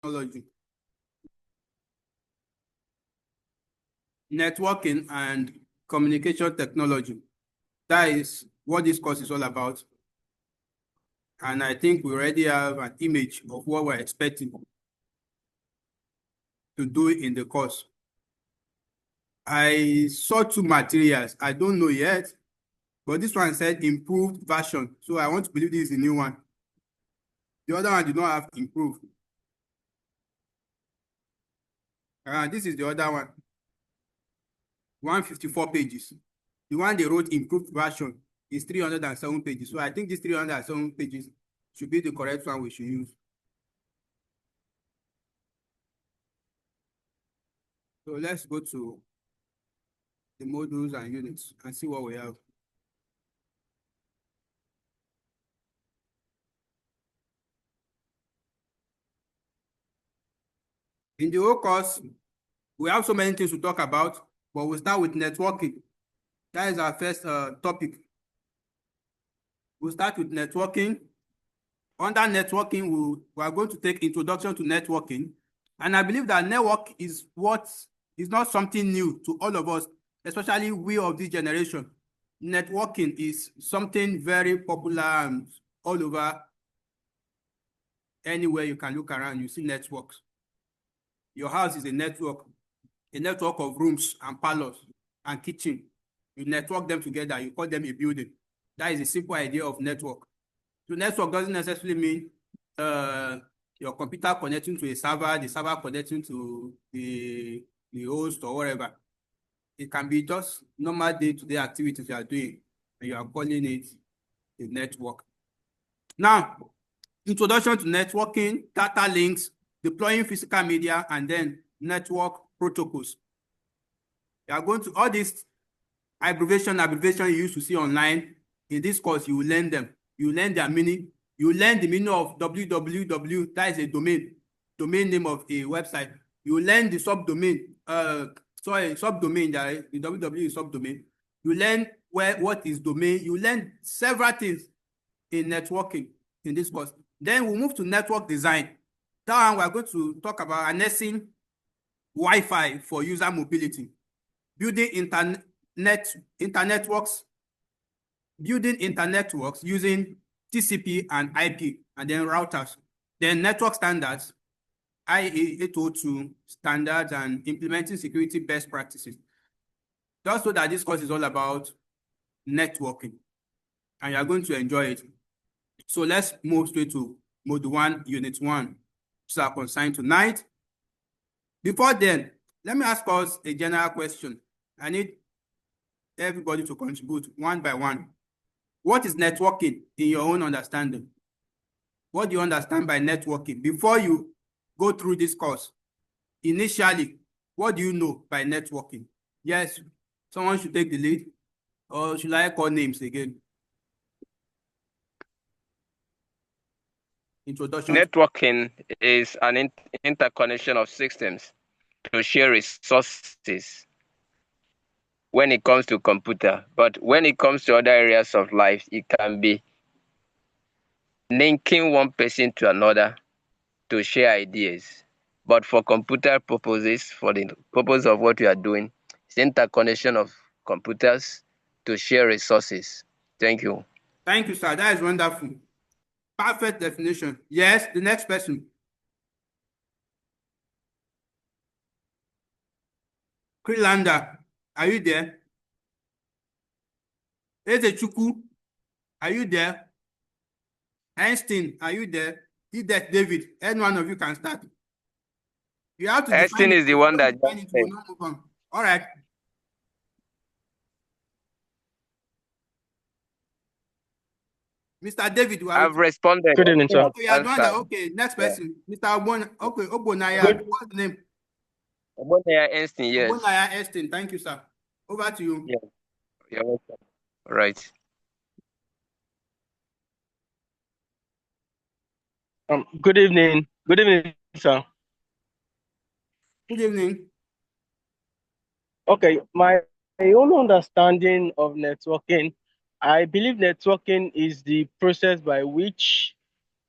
technology, networking and communication technology. That is what this course is all about. And I think we already have an image of what we're expecting to do in the course. I saw two materials. I don't know yet, but this one said improved version. So I want to believe this is the new one. The other one did not have improved. This is the other one. 154 pages. The one they wrote improved version is 307 pages. So I think this 307 pages should be the correct one we should use. So let's go to the modules and units and see what we have. In the whole course, we have so many things to talk about, but we'll start with networking. That is our first topic. We'll start with networking. Under networking, we are going to take introduction to networking. And I believe that network is not something new to all of us, especially we of this generation. Networking is something very popular and all over. Anywhere you can look around, you see networks. Your house is a network of rooms and parlors and kitchen. You network them together, you call them a building. That is a simple idea of network. So network doesn't necessarily mean your computer connecting to a server, the server connecting to the host or whatever. It can be just normal day-to-day activities you are doing, and you are calling it a network. Now, introduction to networking, data links, deploying physical media, and then network protocols. You are going to all these abbreviation you used to see online. In this course, you will learn them. You learn their meaning. You learn the meaning of www. That is a domain name of a website. You learn the subdomain. Subdomain. The www is subdomain. You learn what is domain. You learn several things in networking in this course. Then we'll move to network design. That one we're going to talk about harnessing Wi-Fi for user mobility, building internetworks using TCP and IP, and then routers, then network standards, IEEE 802 standards, and implementing security best practices. Just so that this course is all about networking, and you're going to enjoy it. So let's move straight to Module 1, Unit 1, which is our consigned tonight. Before then, let me ask us a general question. I need everybody to contribute one by one. What is networking in your own understanding? What do you understand by networking? Before you go through this course, initially, what do you know by networking? Yes, someone should take the lead, or should I call names again? Introduction. Networking is an interconnection of systems to share resources when it comes to computer. But when it comes to other areas of life, it can be linking one person to another to share ideas. But for computer purposes, for the purpose of what we are doing, it's interconnection of computers to share resources. Thank you. Thank you, sir. That is wonderful. Perfect definition. Yes, the next person. Krilanda, are you there? Ezechukwu, are you there? Einstein, are you there? Edith David, any one of you can start. You have to Einstein is the one that define it, will not move on. All right. Mr. David, I've responded. Good evening, sir. Okay, you are doing that. Okay, next person. Yeah. Mr. Obonaya. What's the name? Obonaya Einstein, yes. Obonaya Einstein. Thank you, sir. Over to you. Yeah. You're welcome. All right. Good evening. Good evening, sir. Good evening. Okay, my own understanding of networking, I believe networking is the process by which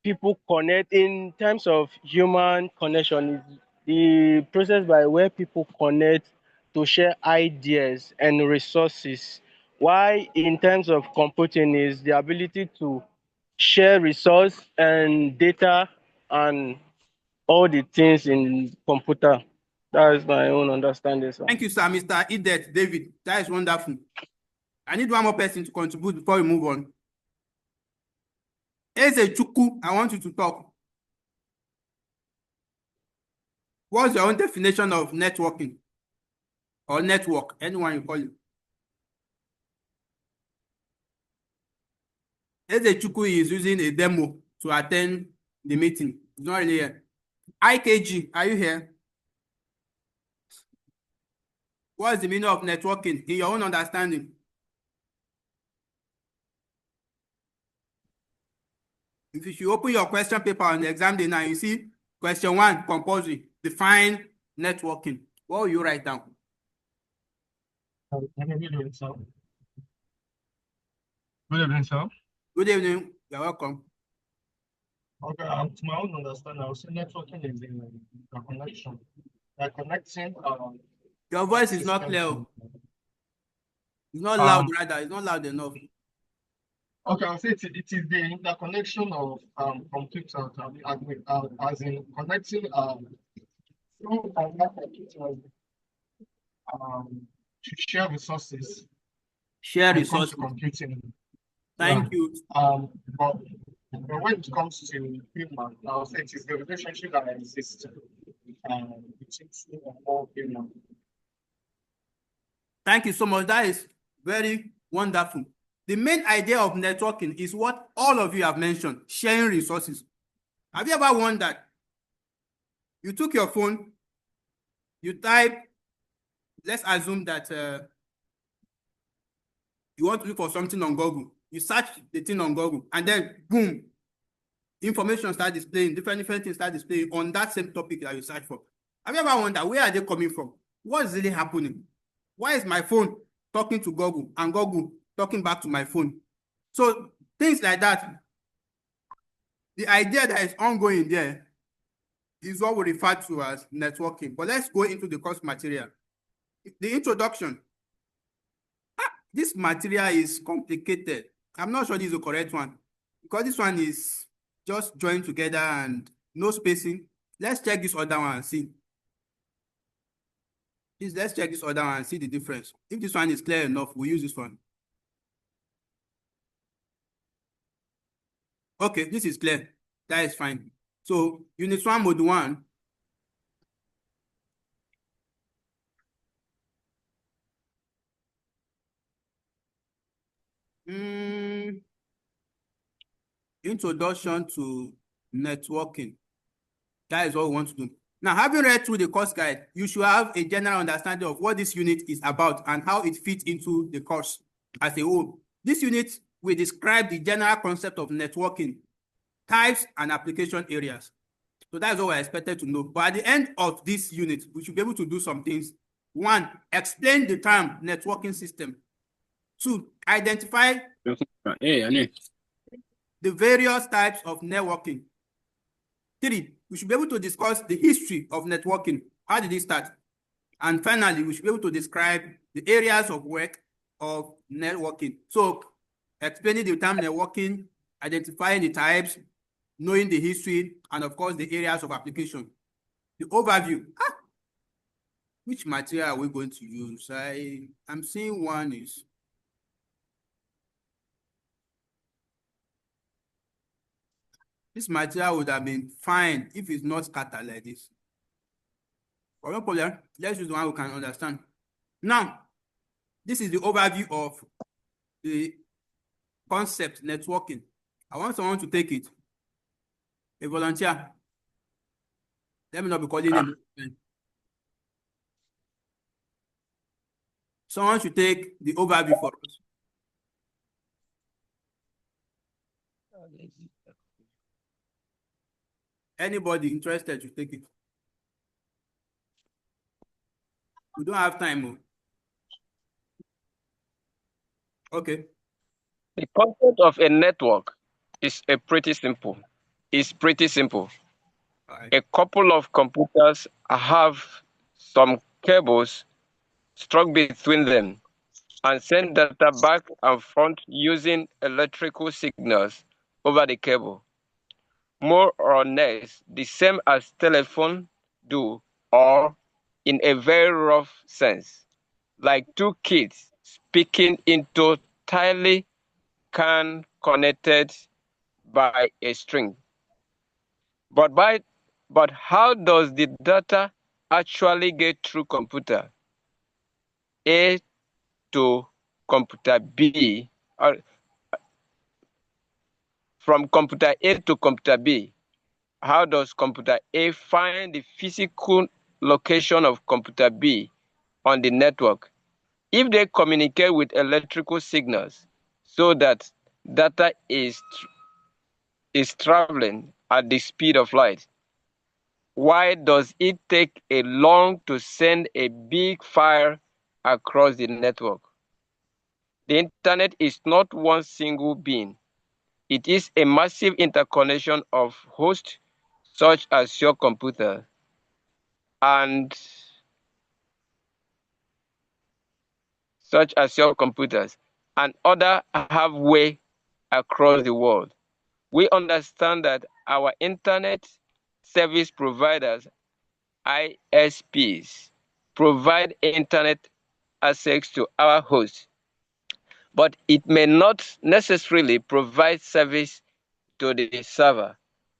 people connect in terms of human connection is the process by where people connect to share ideas and resources. Why in terms of computing is the ability to share resource and data and all the things in computer. That is my own understanding, sir. Thank you, sir. Mr. Idet David. That is wonderful. I need one more person to contribute before we move on. Eze Chukwu, I want you to talk. What's your own definition of networking or network? Anyone you call it. Eze Chukwu is using a demo to attend the meeting. He's not really here. IKG, are you here? What is the meaning of networking in your own understanding? If you open your question paper on the exam day now, you see question 1, compulsory, define networking. What will you write down? Good evening, sir. Good evening, sir. Good evening. You're welcome. Okay, to my own understanding, I would say networking is a connection. Connecting. Your voice is not clear. It's not loud, rather. It's not loud enough. Okay, I'll say it is the interconnection of computers, as in connecting through computers to share resources. Share when it comes resources. to computing. Thank you. But when it comes to human, I'll say it is the relationship that exists between two or more humans. Thank you so much. That is very wonderful. The main idea of networking is what all of you have mentioned, sharing resources. Have you ever wondered? You took your phone, you type, let's assume that you want to look for something on Google. You search the thing on Google, and then boom, information start displaying, different things start displaying on that same topic that you search for. Have you ever wondered where are they coming from? What is really happening? Why is my phone talking to Google and Google talking back to my phone? So things like that. The idea that is ongoing there is what we refer to as networking. But let's go into the course material. The introduction. This material is complicated. I'm not sure this is the correct one because this one is just joined together and no spacing. Let's check this other one and see. Please, let's check this other one and see the difference. If this one is clear enough, we'll use this one. Okay, this is clear. That is fine. So, Unit 1, Mode 1. Introduction to networking. That is what we want to do. Now, having read through the course guide, you should have a general understanding of what this unit is about and how it fits into the course as a whole. This unit will describe the general concept of networking, types, and application areas. So that's what we're expected to know. But at the end of this unit, we should be able to do some things. 1, explain the term networking system. 2, identify the various types of networking. 3, we should be able to discuss the history of networking. How did it start? And finally, we should be able to describe the areas of work of networking. So, explaining the term networking, identifying the types, knowing the history, and of course, the areas of application. The overview. Which material are we going to use? I'm seeing one is... This material would have been fine if it's not scattered like this. But no problem. Let's use the one we can understand. Now, this is the overview of the concept networking. I want someone to take it. A volunteer. Let me not be calling him. Someone should take the overview for us. Anybody interested should take it. We don't have time. Okay. The concept of a network is pretty simple. is pretty simple. All right. A couple of computers have some cables struck between them and send data back and forth using electrical signals over the cable. More or less the same as telephone do, or in a very rough sense, like two kids speaking into tightly connected by a string. But how does the data actually get through computer A to computer B, or from computer A to computer B? How does computer A find the physical location of computer B on the network? If they communicate with electrical signals so that data is traveling at the speed of light, why does it take a long to send a big file across the network? The internet is not one single being. It is a massive interconnection of hosts such as your computer and other halfway across the world. We understand that our internet service providers, ISPs, provide internet access to our hosts, but it may not necessarily provide service to the server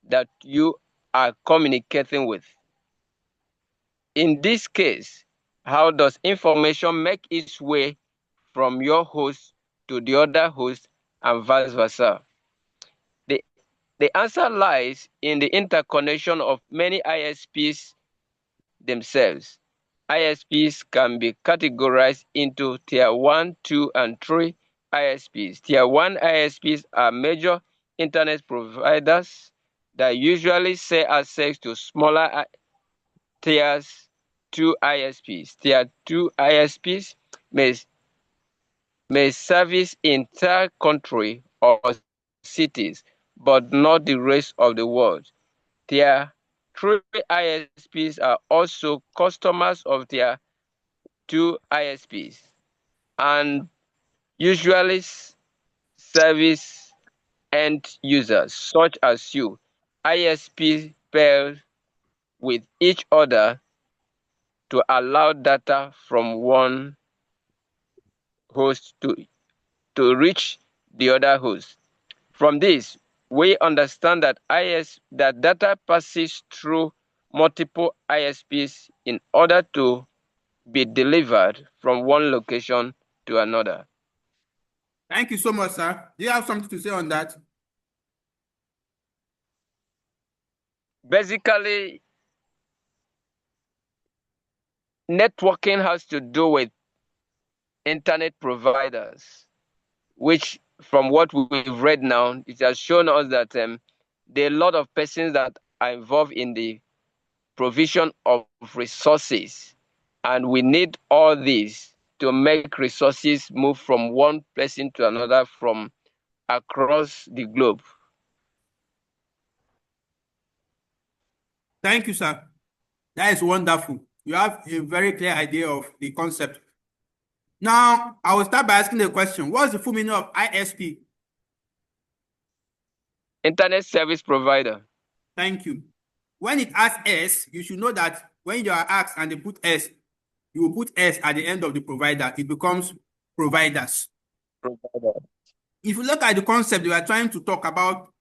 that you are communicating with. In this case, how does information make its way from your host to the other host and vice versa? The answer lies in the interconnection of many ISPs themselves. ISPs can be categorized into Tier 1, 2, and 3 ISPs. Tier 1 ISPs are major internet providers that usually sell access to smaller Tiers 2 ISPs. Tier 2 ISPs may service entire country or cities, but not the rest of the world. Tier 3 ISPs are also customers of Tier 2 ISPs and usually service end users such as you. ISPs pair with each other to allow data from one host to reach the other host. From this, we understand that that data passes through multiple ISPs in order to be delivered from one location to another. Thank you so much, sir. Do you have something to say on that? Basically, networking has to do with internet providers, which from what we've read now, it has shown us that there are a lot of persons that are involved in the provision of resources, and we need all these to make resources move from one person to another from across the globe. Thank you, sir. That is wonderful. You have a very clear idea of the concept. Now, I will start by asking the question, what's the full meaning of ISP? Internet Service Provider. Thank you. When it has S, you should know that when you are asked and they put S, you will put S at the end of the provider. It becomes providers. If you look at the concept, we are trying to talk about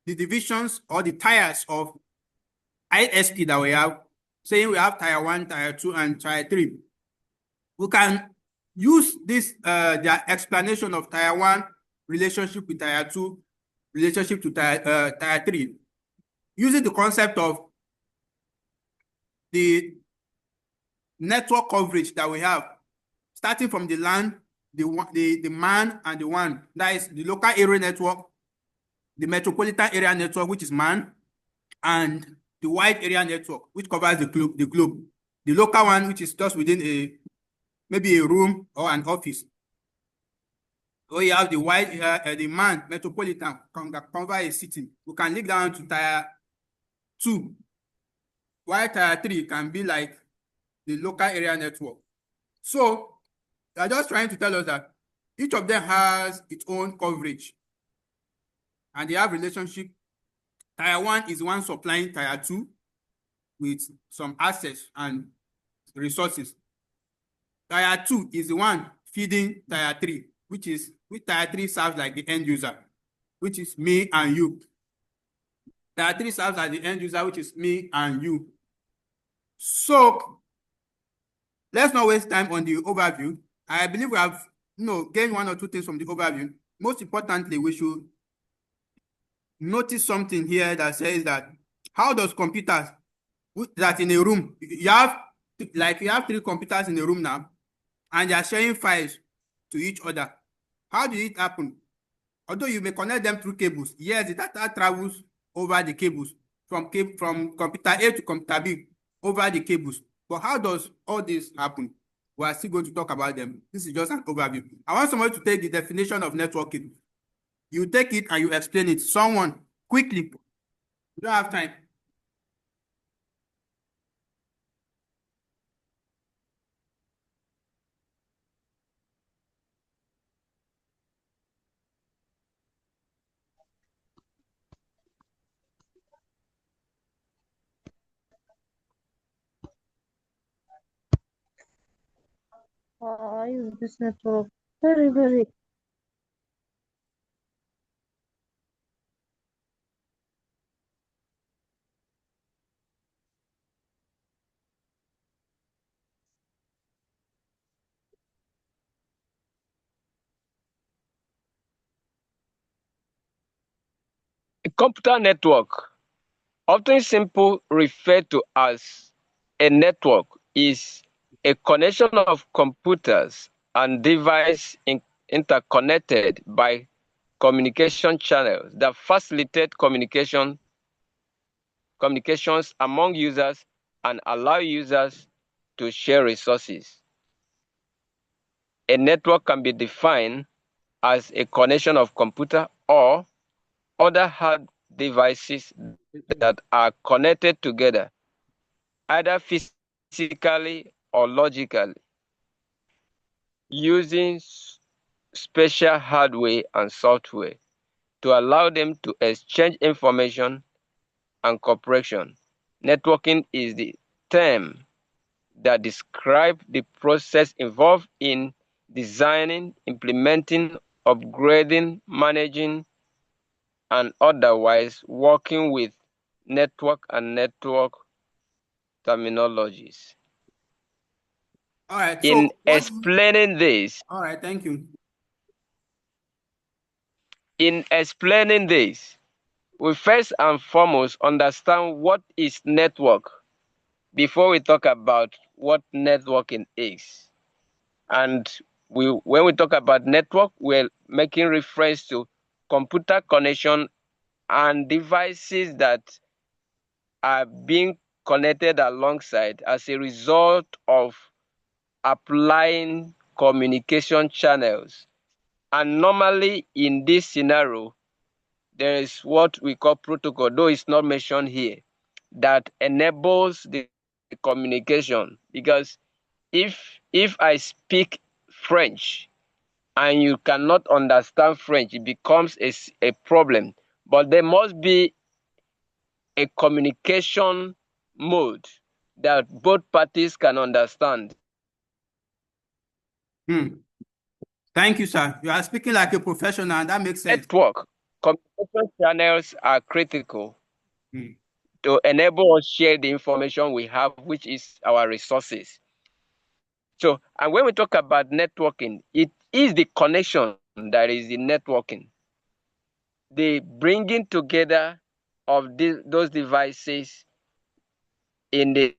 the divisions or the tiers of ISP that we have, saying we have tier 1, tier 2, and tier 3. We can use this the explanation of tier 1 relationship with tier 2, relationship to tier 3, using the concept of the network coverage that we have, starting from the LAN, the MAN, and the WAN. That is the local area network, the metropolitan area network, which is MAN, and the wide area network, which covers the globe. The local one, which is just within maybe a room or an office. or you have the wide, the man metropolitan cover a city. We can link down to tier 2. While tier 3 can be like the local area network. So they're just trying to tell us that each of them has its own coverage, and they have relationship. Tier 1 is one supplying tier 2 with some assets and resources. Tier 2 is the one feeding tier 3, which tier 3 serves like the end user, which is me and you. Tier 3 serves as the end user, which is me and you. So let's not waste time on the overview. I believe we have gained one or two things from the overview. Most importantly, we should notice something here that says that how does computers that in a room, you have 3 computers in a room now, and they are sharing files to each other. How did it happen? Although you may connect them through cables, yes, the data travels over the cables from computer A to computer B over the cables. But how does all this happen? We are still going to talk about them. This is just an overview. I want somebody to take the definition of networking. You take it and you explain it. Someone, quickly. We don't have time. I use this network very. A computer network, often simply referred to as a network, is a connection of computers and devices interconnected by communication channels that facilitate communications among users and allow users to share resources. A network can be defined as a connection of computer or other hard devices that are connected together, either physically or logically, using special hardware and software to allow them to exchange information and cooperation. Networking is the term that describes the process involved in designing, implementing, upgrading, managing, and otherwise working with network and network terminologies. All right. In So explaining this, all right, thank you. We first and foremost understand what is network before we talk about what networking is. And when we talk about network, we're making reference to computer connection and devices that are being connected alongside as a result of applying communication channels. And normally in this scenario, there is what we call protocol, though it's not mentioned here, that enables the communication. Because if I speak French and you cannot understand French, it becomes a problem. But there must be a communication mode that both parties can understand. Thank you, sir. You are speaking like a professional, and that makes sense. Network communication channels are critical to enable us share the information we have, which is our resources. So, and when we talk about networking, it is the connection that is the networking. The bringing together of those devices in the,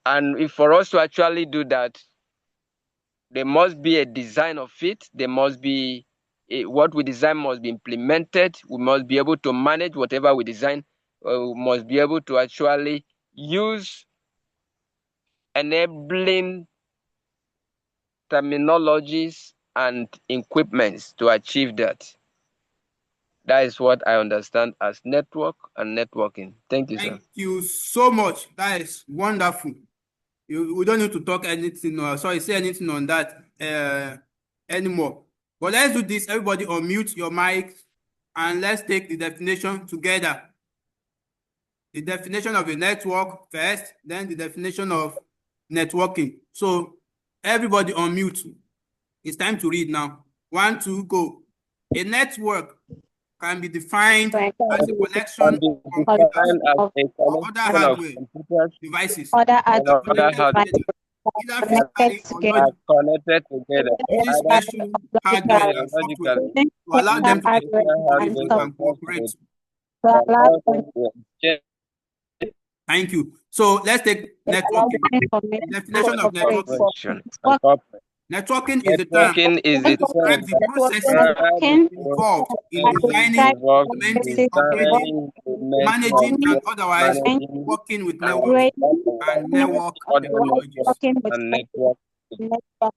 and for us to actually do that, there must be a design of it. There must be what we design must be implemented. We must be able to manage whatever we design. We must be able to actually use enabling terminologies and equipments to achieve that. That is what I understand as network and networking. Thank you, sir. Thank you so much. That is wonderful. We don't need to talk anything or say anything on that anymore. But let's do this. Everybody unmute your mic and let's take the definition together. The definition of a network first, then the definition of networking. So everybody unmute. It's time to read now. 1, 2, go. A network can be defined as a collection of computers or other hardware devices connected either physically or Connected together, using special hardware and software to allow them to exchange and cooperate. Thank you. So let's take networking. The definition of networking. Networking is the term that describes the processes involved in designing, implementing, operating, managing, and otherwise working with networks and network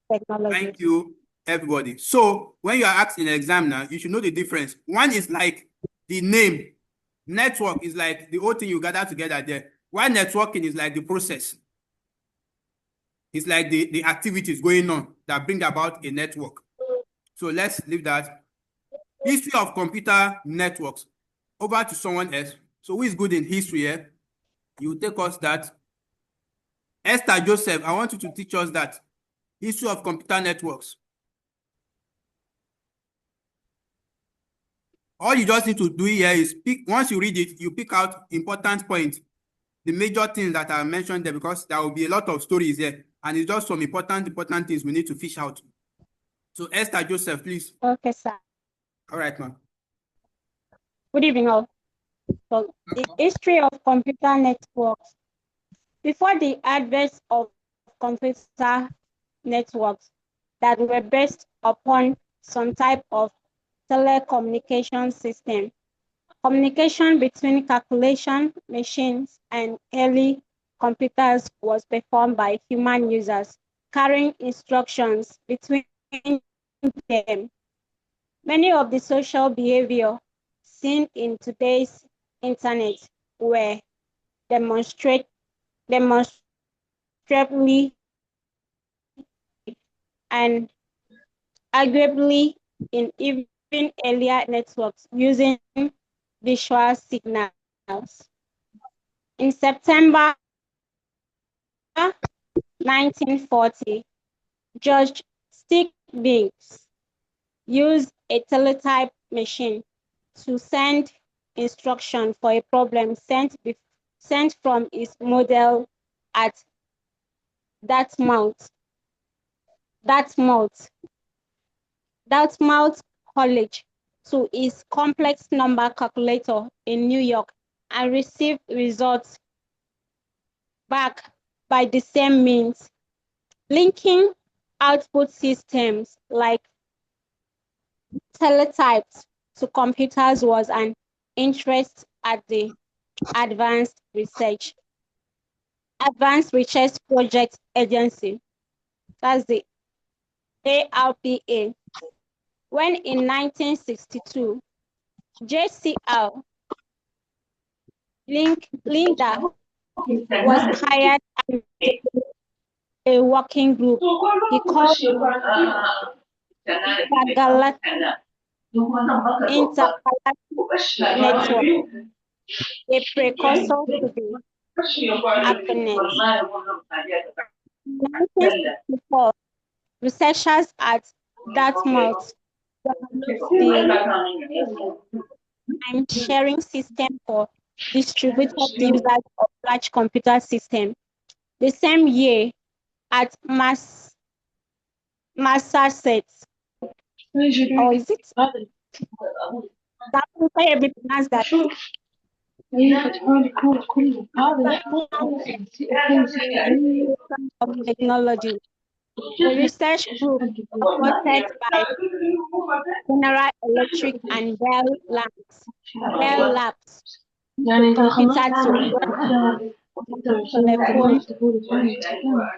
technologies. Thank you, everybody. So when you are asked in an exam now, you should know the difference. One is like the name. Network is like the whole thing you gather together there. While networking is like the process. It's like the activities going on that bring about a network. So let's leave that. History of computer networks. Over to someone else. So who is good in history here? You take us that. Esther Joseph, I want you to teach us that. History of computer networks. All you just need to do here is pick, once you read it, you pick out important points, the major things that are mentioned there, because there will be a lot of stories here. And it's just some important things we need to fish out. So Esther Joseph, please. Okay, sir. All right, ma'am. Good evening, all. So the history of computer networks. Before the advent of computer networks that were based upon some type of telecommunication system, communication between calculation machines and early computers was performed by human users, carrying instructions between them. Many of the social behavior seen in today's internet were demonstrably and arguably in even earlier networks using visual signals. In September 1940, George Stiglitz used a teletype machine to send instruction for a problem sent from his model at Dartmouth College to his complex number calculator in New York and received results back by the same means. Linking output systems like teletypes to computers was an interest at the Advanced Research Project Agency, that's the ARPA, when in 1962, JCL Linda was hired as a working group. He called Intergalactic Network, a precursor to the ARPANET. In 1964, researchers at Dartmouth the time-sharing system for distributed users of large computer system. The same year, at Massachusetts, or is it? That of technology. The research group supported by General Electric and Bell Labs computer to telephone.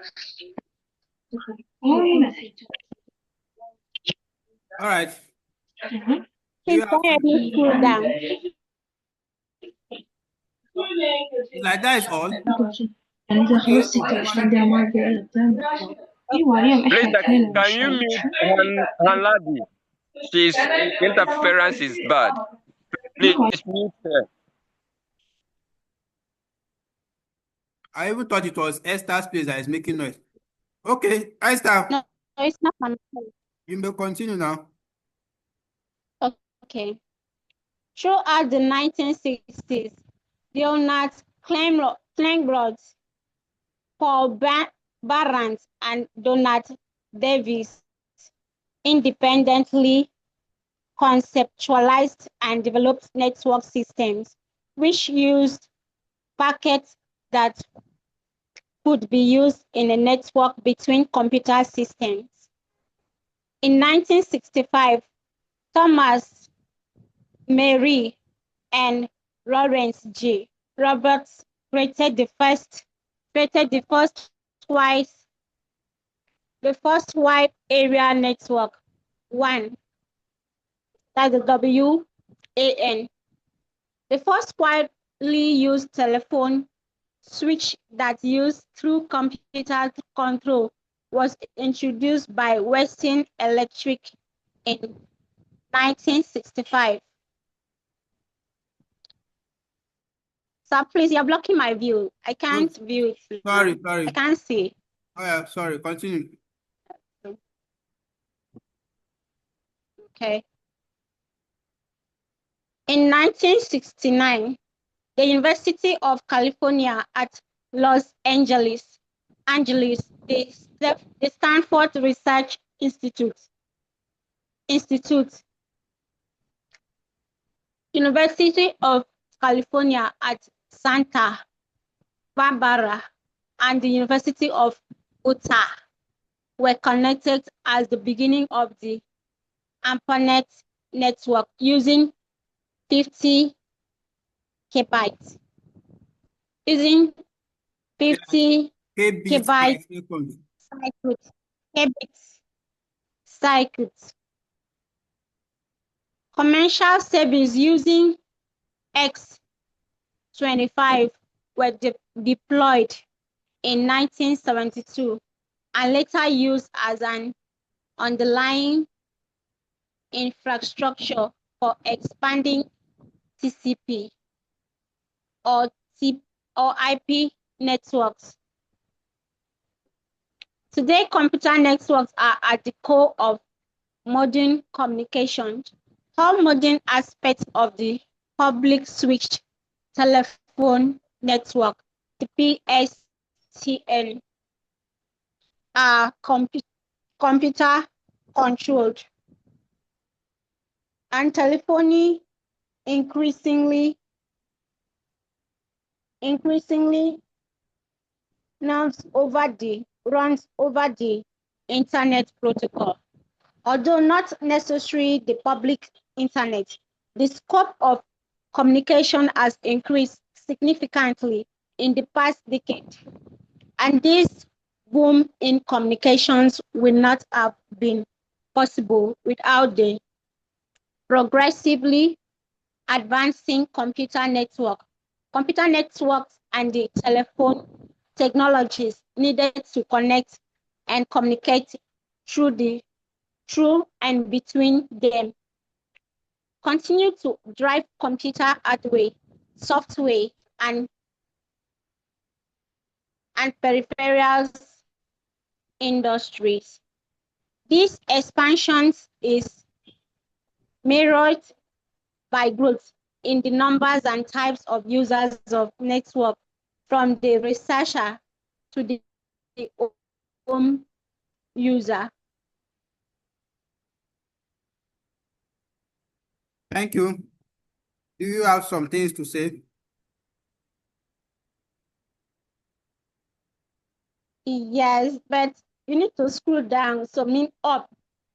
All right. Please You can have you help me scroll down? like that is all. يعني إذا Okay. خلصتي تعيش عندها ما قدام أيوة اليوم Please, أحد can, اثنين can you mute Hanladi? She's interference is bad. Please mute her. I even thought it was Esther's place that is making noise. Okay, Esther, No, it's not my phone. you may continue now. Okay. Throughout the 1960s, Leonard Kleinroth, Paul Barrant, and Donald Davis independently conceptualized and developed network systems which used packets that could be used in a network between computer systems. In 1965, Thomas Mary and Lawrence G. Roberts created the first wide area network, WAN, that's the WAN. The first widely used telephone switch that used through computer control was introduced by Western Electric in 1965. So please, you're blocking my view. I can't view it now. Sorry. I can't see. Oh yeah, sorry. Continue. Okay. In 1969, the University of California at Los Angeles, the Stanford Research Institute, University of California at Santa Barbara, and the University of Utah were connected as the beginning of the ARPANET network using 50 kbytes. Using 50 kbits per kbytes second. circuits. Commercial service using X25 were deployed in 1972 and later used as an underlying infrastructure for expanding TCP or IP networks. Today, computer networks are at the core of modern communication. All modern aspects of the public switched telephone network, the PSTN, are computer controlled, and telephony increasingly runs over the internet protocol. Although not necessarily the public internet, the scope of communication has increased significantly in the past decade, and this boom in communications will not have been possible without the progressively advancing computer networks and the telephone technologies needed to connect and communicate through and between them. Continue to drive computer hardware, software, and peripherals industries. This expansion is mirrored by growth in the numbers and types of users of network, from the researcher to the home user. Thank you. Do you have some things to say? Yes, but you need to scroll down, so mean up,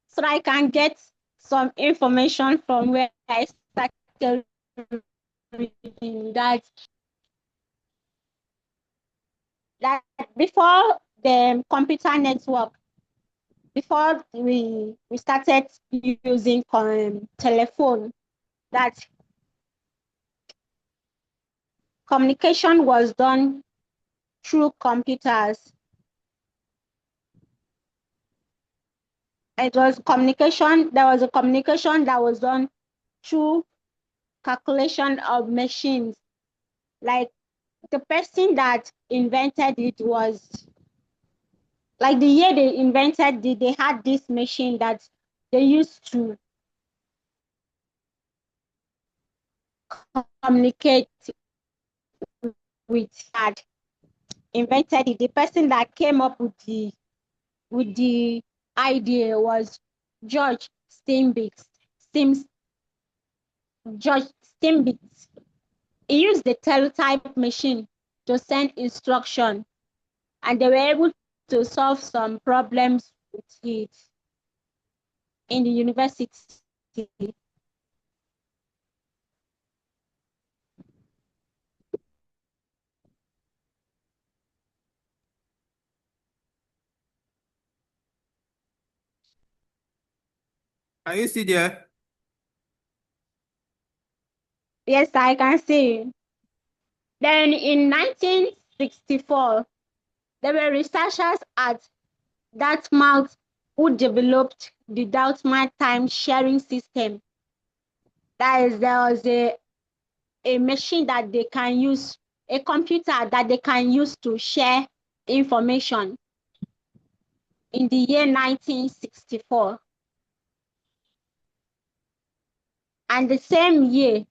so I can get some information from where I started reading that before the computer network, before we started using telephone, that communication was done through computers. It was communication. There was a communication that was done through calculation of machines. Like the person that invented it was, like the year they invented it, they had this machine that they used to communicate with, had invented it. The person that came up with the idea was George Steinbeck. George Steinbeck. He used the teletype machine to send instruction, and they were able to solve some problems with it in the university. Are you still there? Yes, I can see. Then in 1964, there were researchers at Dartmouth who developed the Dartmouth time sharing system. That is, there was a machine that they can use, a computer that they can use to share information in the year 1964. And the same year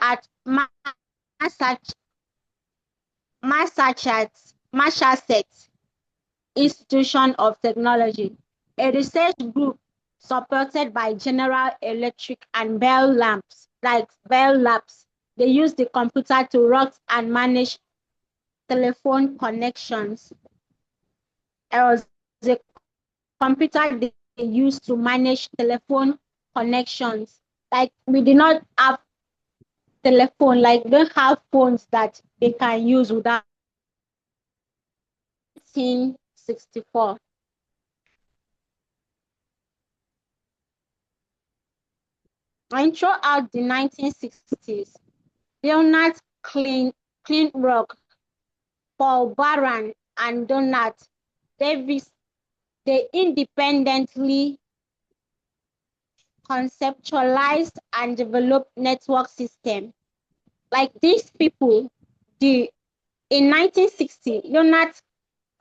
at Massachusetts Institution of Technology, a research group supported by General Electric and Bell Labs, they use the computer to route and manage telephone connections. There was a computer they used to manage telephone connections. Like we did not have telephone, like don't have phones that they can use without 1964. And throughout the 1960s, Leonard Kleinrock, Paul Baran, and Donald Davis, they independently conceptualized and developed network system. Like these people, in 1960, Leonard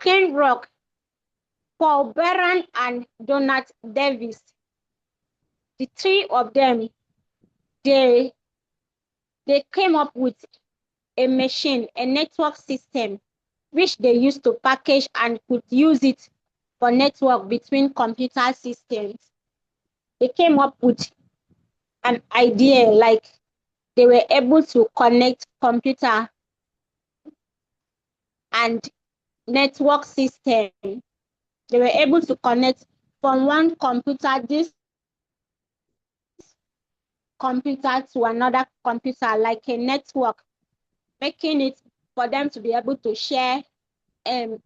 Kleinrock, Paul Baran, and Donald Davis, the three of them, they came up with a machine, a network system, which they used to package and could use it for network between computer systems. They came up with an idea, like they were able to connect computer and network system. They were able to connect from one computer, this computer, to another computer, like a network, making it for them to be able to share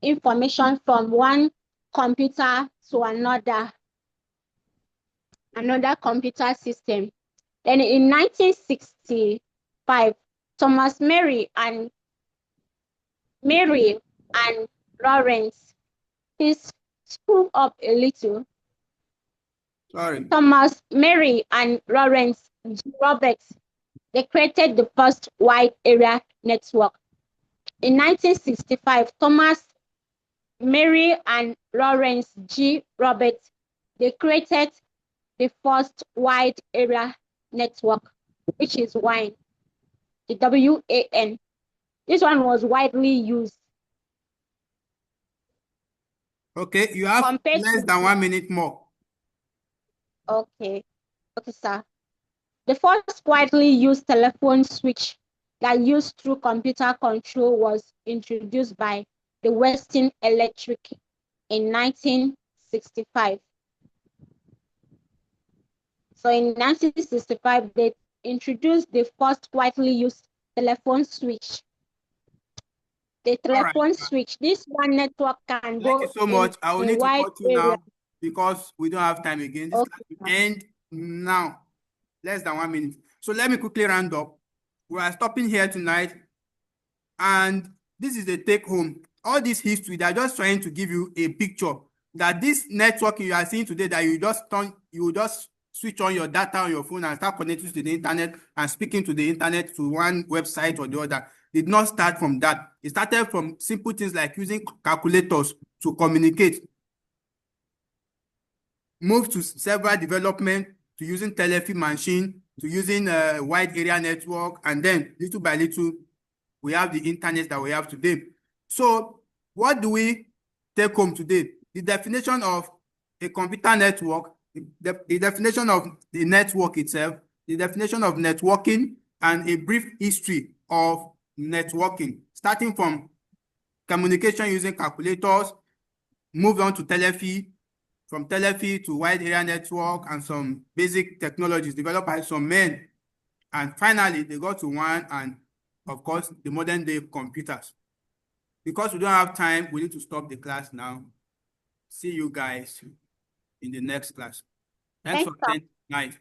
information from one computer to another computer system. Then in 1965, Thomas Mary and Lawrence, please screw up a little. Sorry. Thomas Mary and Lawrence G. Roberts, they created the first wide area network. In 1965, Thomas Mary and Lawrence G. Roberts, they created the first wide area network, which is WAN, the WAN. This one was widely used. Okay, you have less than 1 minute more. Okay, sir. The first widely used telephone switch that used through computer control was introduced by the Western Electric in 1965. So in 1965, they introduced the first widely used telephone switch. The telephone switch, this one network can go. Thank you so much. I will need to cut you now because we don't have time again. This class will end now, less than 1 minute. So let me quickly round up. We are stopping here tonight, and this is the take home. All this history, they're just trying to give you a picture that this networking you are seeing today, that you just switch on your data on your phone and start connecting to the internet and speaking to the internet to one website or the other, did not start from that. It started from simple things like using calculators to communicate, move to several development, to using telephone machine, to using a wide area network, and then little by little, we have the internet that we have today. So what do we take home today? The definition of a computer network, the definition of the network itself, the definition of networking, and a brief history of networking, starting from communication using calculators, move on to telephony, from telephony to wide area network, and some basic technologies developed by some men. And finally, they got to one, and of course, the modern day computers. Because we don't have time, we need to stop the class now. See you guys in the next class. Thanks for attending tonight.